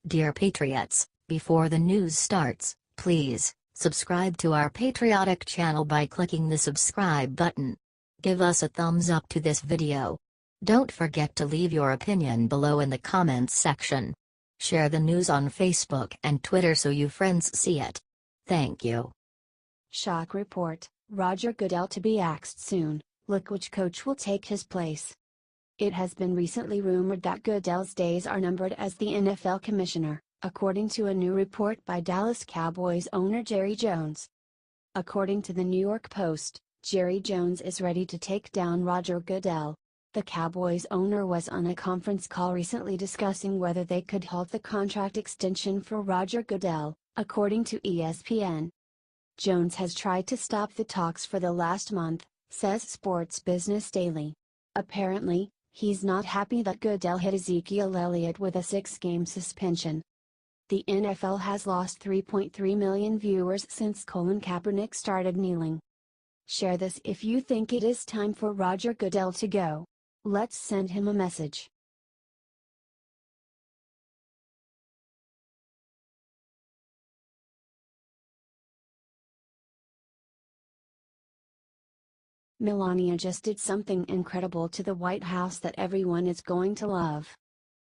Dear Patriots, before the news starts, please subscribe to our patriotic channel by clicking the subscribe button. Give us a thumbs up to this video. Don't forget to leave your opinion below in the comments section. Share the news on Facebook and Twitter so your friends see it. Thank you. Shock report, Roger Goodell to be axed soon. Look which coach will take his place. It has been recently rumored that Goodell's days are numbered as the NFL commissioner, according to a new report by Dallas Cowboys owner Jerry Jones. According to the New York Post, Jerry Jones is ready to take down Roger Goodell. The Cowboys owner was on a conference call recently discussing whether they could halt the contract extension for Roger Goodell, according to ESPN. Jones has tried to stop the talks for the last month, says Sports Business Daily. Apparently, he's not happy that Goodell hit Ezekiel Elliot with a 6-game suspension. The NFL has lost 3.3 million viewers since Colin Kaepernick started kneeling. Share this if you think it is time for Roger Goodell to go. Let's send him a message. Melania just did something incredible to the White House that everyone is going to love.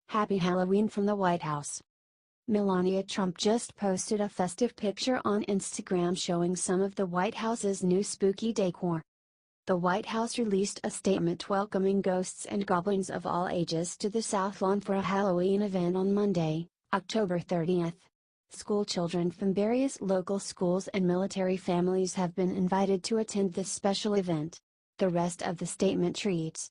Happy Halloween from the White House. Melania Trump just posted a festive picture on Instagram showing some of the White House's new spooky decor. The White House released a statement welcoming ghosts and goblins of all ages to the South Lawn for a Halloween event on Monday, October 30th. School children from various local schools and military families have been invited to attend this special event. The rest of the statement reads: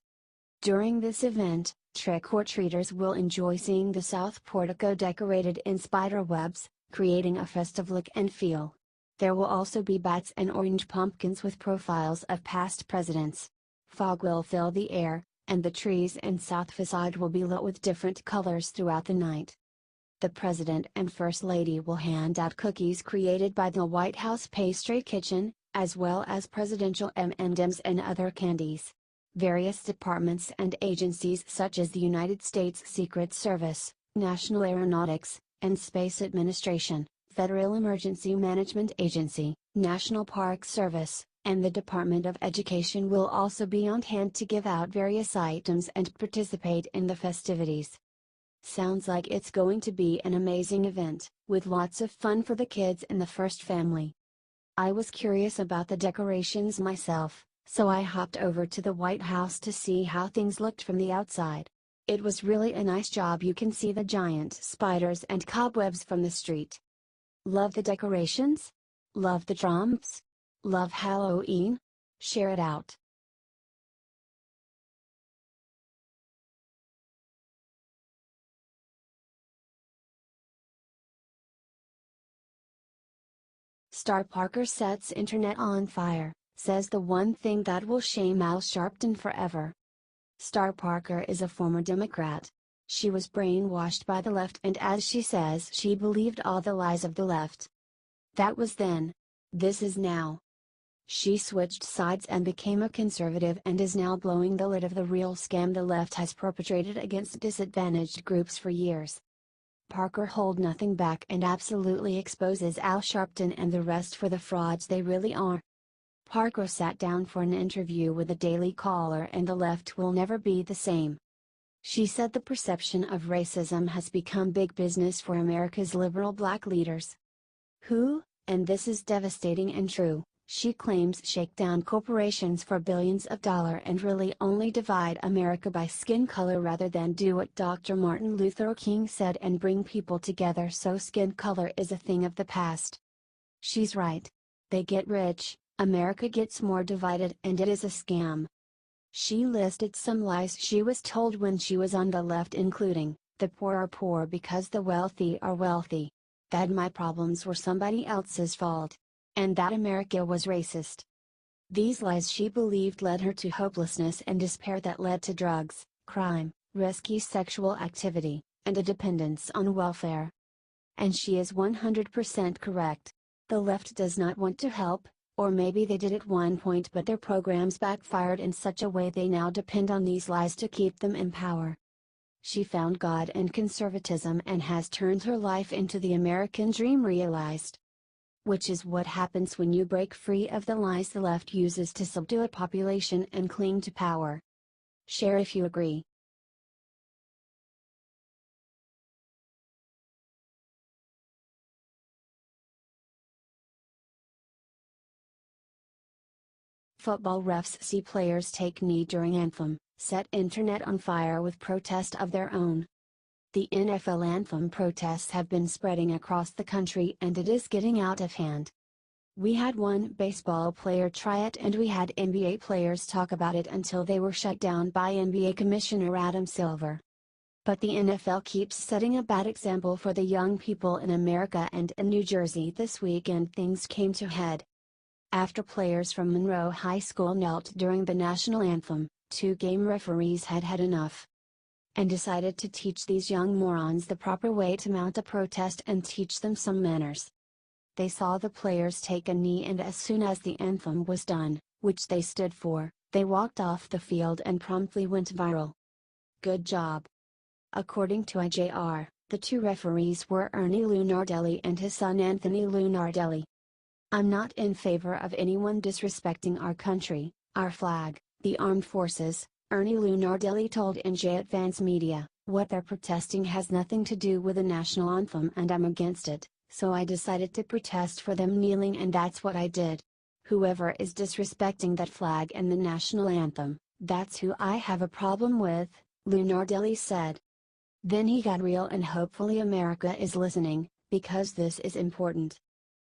during this event, trick-or-treaters will enjoy seeing the South Portico decorated in spider webs, creating a festive look and feel. There will also be bats and orange pumpkins with profiles of past presidents. Fog will fill the air, and the trees and south facade will be lit with different colors throughout the night. The President and First Lady will hand out cookies created by the White House Pastry Kitchen, as well as presidential M&Ms and other candies. Various departments and agencies such as the United States Secret Service, National Aeronautics and Space Administration, Federal Emergency Management Agency, National Park Service, and the Department of Education will also be on hand to give out various items and participate in the festivities. Sounds like it's going to be an amazing event, with lots of fun for the kids in the first family. I was curious about the decorations myself, so I hopped over to the White House to see how things looked from the outside. It was really a nice job. You can see the giant spiders and cobwebs from the street. Love the decorations? Love the drums? Love Halloween? Share it out. Star Parker sets internet on fire, says the one thing that will shame Al Sharpton forever. Star Parker is a former Democrat. She was brainwashed by the left, and as she says, she believed all the lies of the left. That was then. This is now. She switched sides and became a conservative and is now blowing the lid of the real scam the left has perpetrated against disadvantaged groups for years. Parker holds nothing back and absolutely exposes Al Sharpton and the rest for the frauds they really are. Parker sat down for an interview with the Daily Caller, and the left will never be the same. She said the perception of racism has become big business for America's liberal black leaders. Who, and this is devastating and true, she claims shake down corporations for billions of dollars and really only divide America by skin color rather than do what Dr. Martin Luther King said and bring people together, so skin color is a thing of the past. She's right. They get rich, America gets more divided, and it is a scam. She listed some lies she was told when she was on the left, including, the poor are poor because the wealthy are wealthy. That my problems were somebody else's fault. And that America was racist. These lies she believed led her to hopelessness and despair that led to drugs, crime, risky sexual activity, and a dependence on welfare. And she is 100% correct. The left does not want to help, or maybe they did at one point, but their programs backfired in such a way they now depend on these lies to keep them in power. She found God and conservatism and has turned her life into the American dream realized. Which is what happens when you break free of the lies the left uses to subdue a population and cling to power. Share if you agree. Football refs see players take knee during anthem, set internet on fire with protest of their own. The NFL anthem protests have been spreading across the country and it is getting out of hand. We had one baseball player try it and we had NBA players talk about it until they were shut down by NBA Commissioner Adam Silver. But the NFL keeps setting a bad example for the young people in America, and in New Jersey this weekend things came to head. After players from Monroe High School knelt during the national anthem, two game referees had had enough and decided to teach these young morons the proper way to mount a protest and teach them some manners. They saw the players take a knee and as soon as the anthem was done, which they stood for, they walked off the field and promptly went viral. Good job. According to IJR, the two referees were Ernie Lunardelli and his son Anthony Lunardelli. I'm not in favor of anyone disrespecting our country, our flag, the armed forces, Ernie Lunardelli told NJ Advance Media. What they're protesting has nothing to do with the national anthem and I'm against it, so I decided to protest for them kneeling and that's what I did. Whoever is disrespecting that flag and the national anthem, that's who I have a problem with, Lunardelli said. Then he got real and hopefully America is listening, because this is important.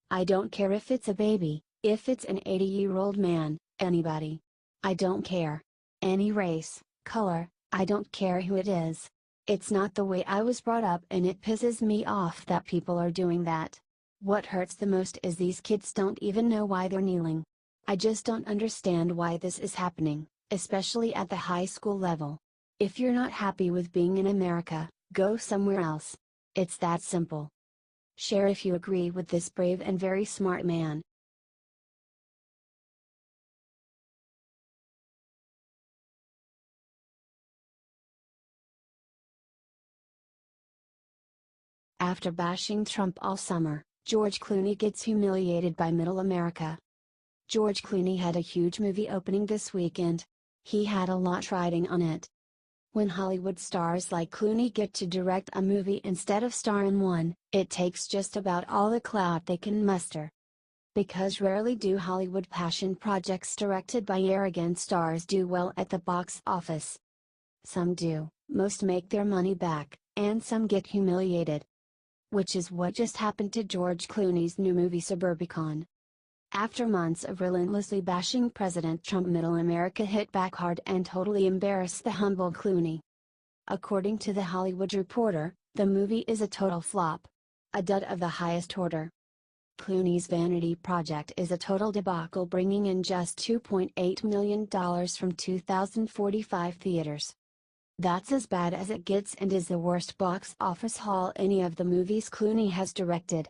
I don't care if it's a baby, if it's an 80-year-old man, anybody. I don't care. Any race, color, I don't care who it is. It's not the way I was brought up and it pisses me off that people are doing that. What hurts the most is these kids don't even know why they're kneeling. I just don't understand why this is happening, especially at the high school level. If you're not happy with being in America, go somewhere else. It's that simple. Share if you agree with this brave and very smart man. After bashing Trump all summer, George Clooney gets humiliated by Middle America. George Clooney had a huge movie opening this weekend. He had a lot riding on it. When Hollywood stars like Clooney get to direct a movie instead of star in one, it takes just about all the clout they can muster. Because rarely do Hollywood passion projects directed by arrogant stars do well at the box office. Some do, most make their money back, and some get humiliated. Which is what just happened to George Clooney's new movie Suburbicon. After months of relentlessly bashing President Trump, Middle America hit back hard and totally embarrassed the humble Clooney. According to The Hollywood Reporter, the movie is a total flop. A dud of the highest order. Clooney's vanity project is a total debacle, bringing in just $2.8 million from 2,045 theaters. That's as bad as it gets and is the worst box office haul any of the movies Clooney has directed.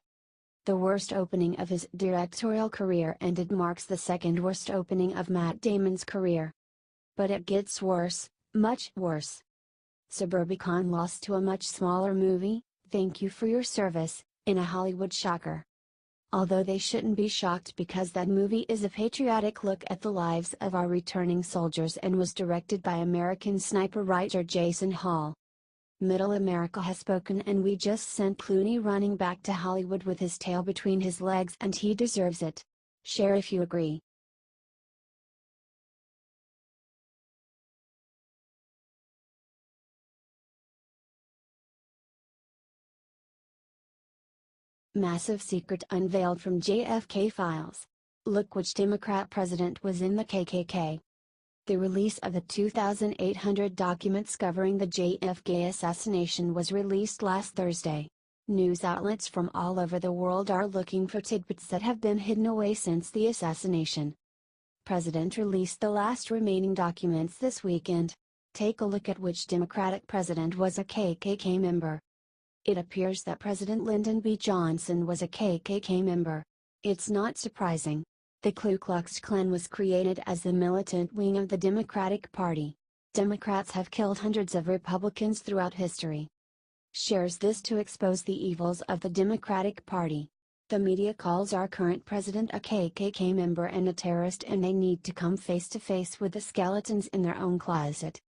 The worst opening of his directorial career, and it marks the second worst opening of Matt Damon's career. But it gets worse, much worse. Suburbicon lost to a much smaller movie, Thank You for Your Service, in a Hollywood shocker. Although they shouldn't be shocked because that movie is a patriotic look at the lives of our returning soldiers and was directed by American sniper writer Jason Hall. Middle America has spoken and we just sent Clooney running back to Hollywood with his tail between his legs and he deserves it. Share if you agree. Massive secret unveiled from JFK Files. Look which Democrat president was in the KKK. The release of the 2,800 documents covering the JFK assassination was released last Thursday. News outlets from all over the world are looking for tidbits that have been hidden away since the assassination. President released the last remaining documents this weekend. Take a look at which Democratic president was a KKK member. It appears that President Lyndon B. Johnson was a KKK member. It's not surprising. The Ku Klux Klan was created as the militant wing of the Democratic Party. Democrats have killed hundreds of Republicans throughout history. Shares this to expose the evils of the Democratic Party. The media calls our current president a KKK member and a terrorist, and they need to come face to face with the skeletons in their own closet.